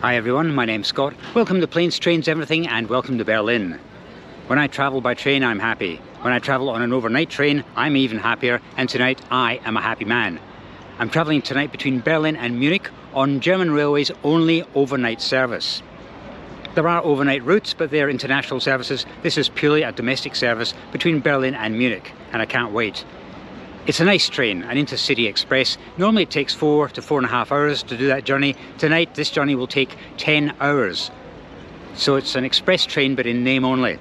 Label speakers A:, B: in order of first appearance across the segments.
A: Hi everyone, my name's Scott. Welcome to Planes, Trains, Everything, and welcome to Berlin. When I travel by train, I'm happy. When I travel on an overnight train, I'm even happier, and tonight I am a happy man. I'm travelling tonight between Berlin and Munich on German Railways' only overnight service. There are overnight routes, but they're international services. This is purely a domestic service between Berlin and Munich, and I can't wait. It's a nice train, an intercity express. Normally it takes 4 to 4.5 hours to do that journey. Tonight this journey will take 10 hours. So it's an express train, but in name only.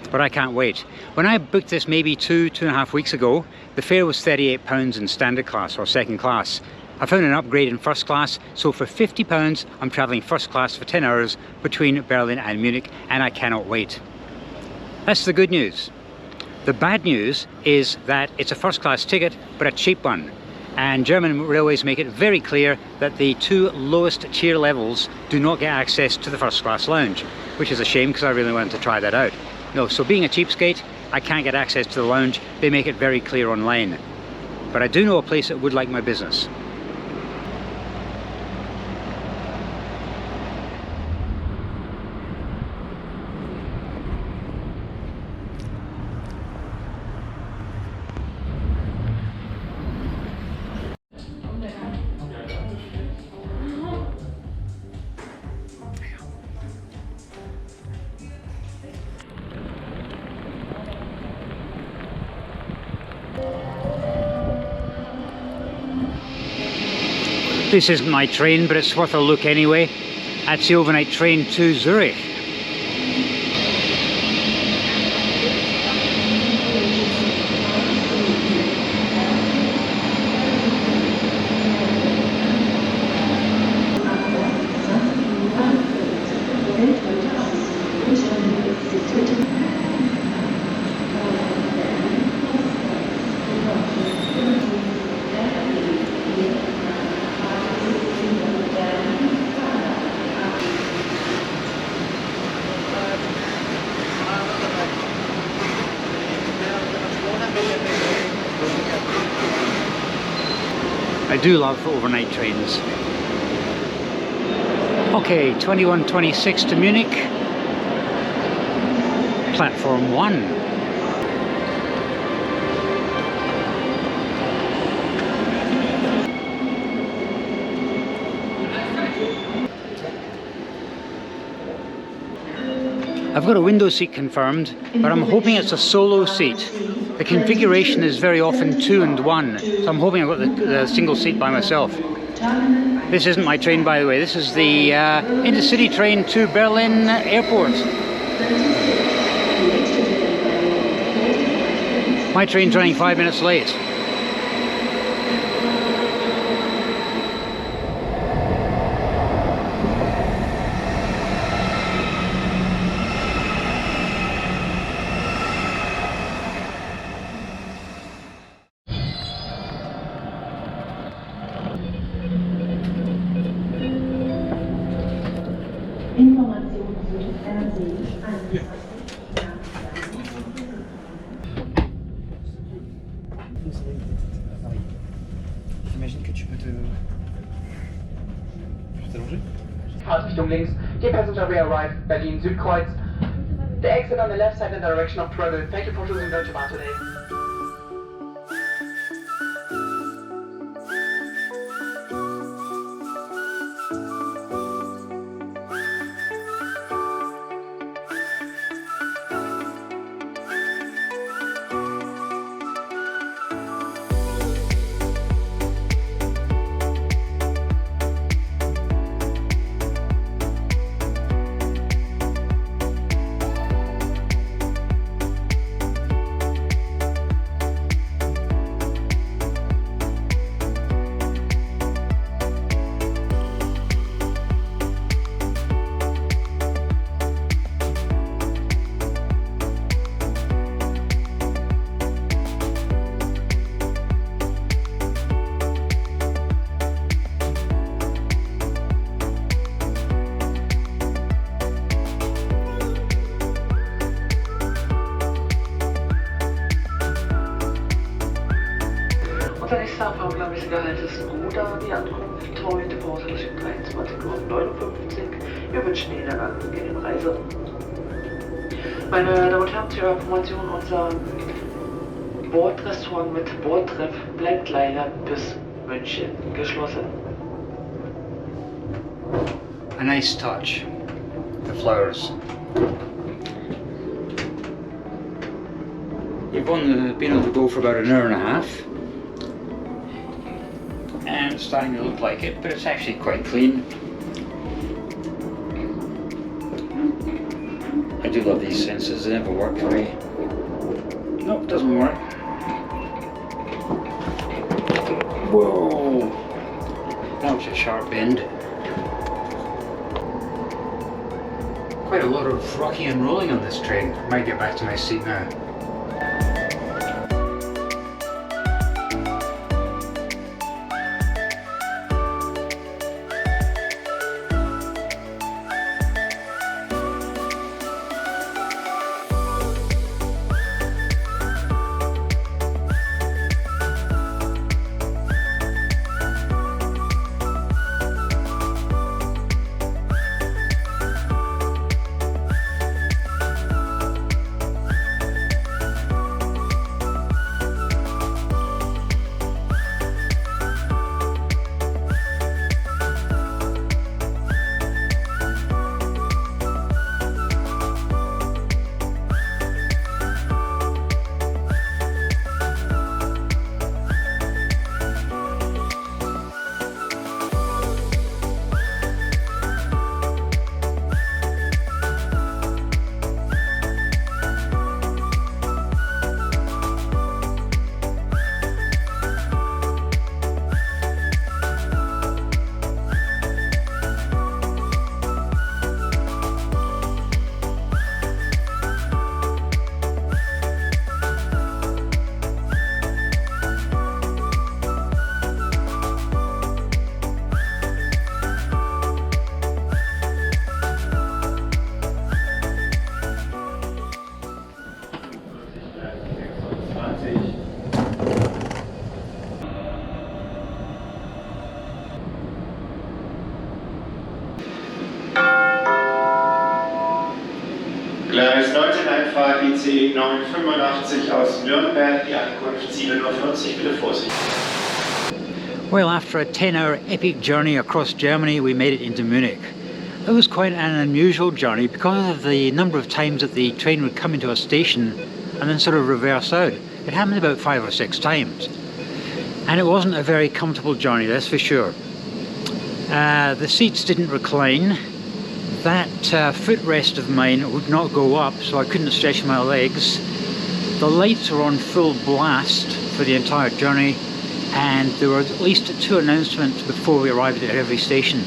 A: But I can't wait. When I booked this maybe 2.5 weeks ago, the fare was £38 in standard class or second class. I found an upgrade in first class, so for £50 I'm travelling first class for 10 hours between Berlin and Munich, and I cannot wait. That's the good news. The bad news is that it's a first class ticket, but a cheap one. And German railways make it very clear that the 2 lowest tier levels do not get access to the first class lounge, which is a shame because I really wanted to try that out. No, so being a cheapskate, I can't get access to the lounge. They make it very clear online. But I do know a place that would like my business. This isn't my train, but it's worth a look anyway. That's the overnight train to Zurich. I do love overnight trains. Okay, 21:26 to Munich. Platform 1. I've got a window seat confirmed, but I'm hoping it's a solo seat. The configuration is very often 2 and 1, so I'm hoping I've got the single seat by myself. This isn't my train, by the way. This is the intercity train to Berlin Airport. My train's running 5 minutes late.
B: J'imagine que tu peux t'allonger.
C: Richtung links. Dear passenger, we arrive Berlin-Zurich. The exit on the left side in the direction of travel. Thank you for choosing Deutsche Bahn today. Unser nächster fahrplanmäßiger Halt ist Ruda, die Ankunft heute voraussichtlich um 23:59 Uhr. Wir wünschen Ihnen eine angenehme Reise. Meine Damen und Herren, zur Information, unser Bordrestaurant mit Bordtreff bleibt leider bis München geschlossen.
A: A nice touch, the flowers. We've only been able to go for about an hour and a half, and it's starting to look like it, but it's actually quite clean. I do love these sensors, they never work for me. Nope, doesn't work. Whoa! That was a sharp bend. Quite a lot of rocking and rolling on this train. I might get back to my seat now.
B: Gleis 19 Einfahrt ICE 985 aus Nürnberg, die Ankunft 7:40 Uhr, bitte Vorsicht.
A: Well, after a 10-hour epic journey across Germany, we made it into Munich. It was quite an unusual journey because of the number of times that the train would come into a station and then sort of reverse out. It happened about 5 or 6 times. And it wasn't a very comfortable journey, that's for sure. The seats didn't recline. That footrest of mine would not go up, so I couldn't stretch my legs. The lights were on full blast for the entire journey, and there were at least 2 announcements before we arrived at every station.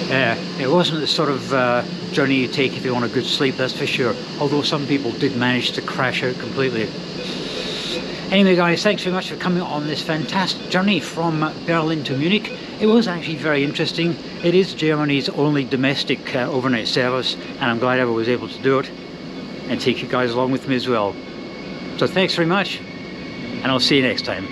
A: It wasn't the sort of journey you take if you want a good sleep, that's for sure, although some people did manage to crash out completely. Anyway guys, thanks very much for coming on this fantastic journey from Berlin to Munich. It was actually very interesting. It is Germany's only domestic overnight service, and I'm glad I was able to do it and take you guys along with me as well. So thanks very much, and I'll see you next time.